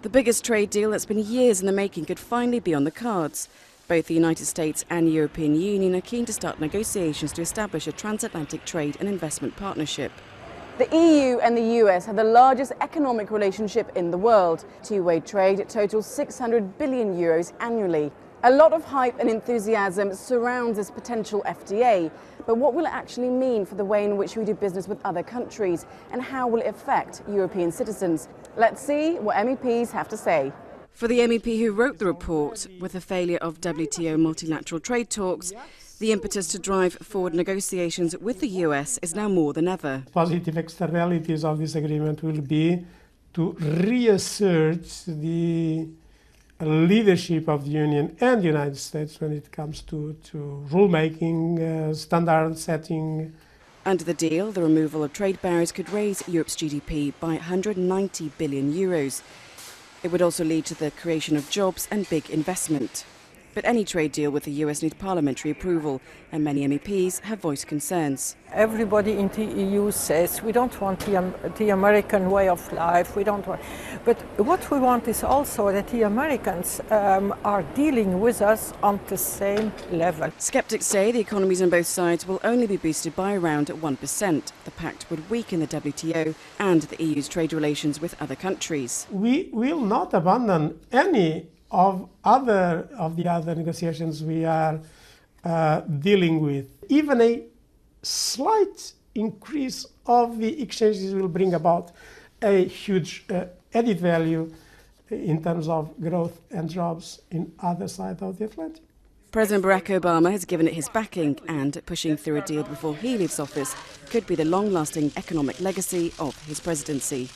The biggest trade deal that's been years in the making could finally be on the cards. Both the United States and European Union are keen to start negotiations to establish a transatlantic trade and investment partnership. The EU and the US have the largest economic relationship in the world. Two-way trade totals 600 billion euros annually. A lot of hype and enthusiasm surrounds this potential FTA, but what will it actually mean for the way in which we do business with other countries, and how will it affect European citizens? Let's see what MEPs have to say. For the MEP who wrote the report, with the failure of WTO multilateral trade talks, the impetus to drive forward negotiations with the US is now more than ever. Positive externalities of this agreement will be to reassert the leadership of the Union and the United States when it comes to rulemaking, standard setting. Under the deal, the removal of trade barriers could raise Europe's GDP by 190 billion euros. It would also lead to the creation of jobs and big investment. But any trade deal with the US needs parliamentary approval, and many MEPs have voiced concerns. Everybody in the EU says we don't want the American way of life, we don't want. But what we want is also that the Americans are dealing with us on the same level. Skeptics say the economies on both sides will only be boosted by around 1%. The pact would weaken the WTO and the EU's trade relations with other countries. We will not abandon any of the other negotiations we are dealing with. Even a slight increase of the exchanges will bring about a huge added value in terms of growth and jobs in other side of the Atlantic. President Barack Obama has given it his backing, and pushing through a deal before he leaves office could be the long-lasting economic legacy of his presidency.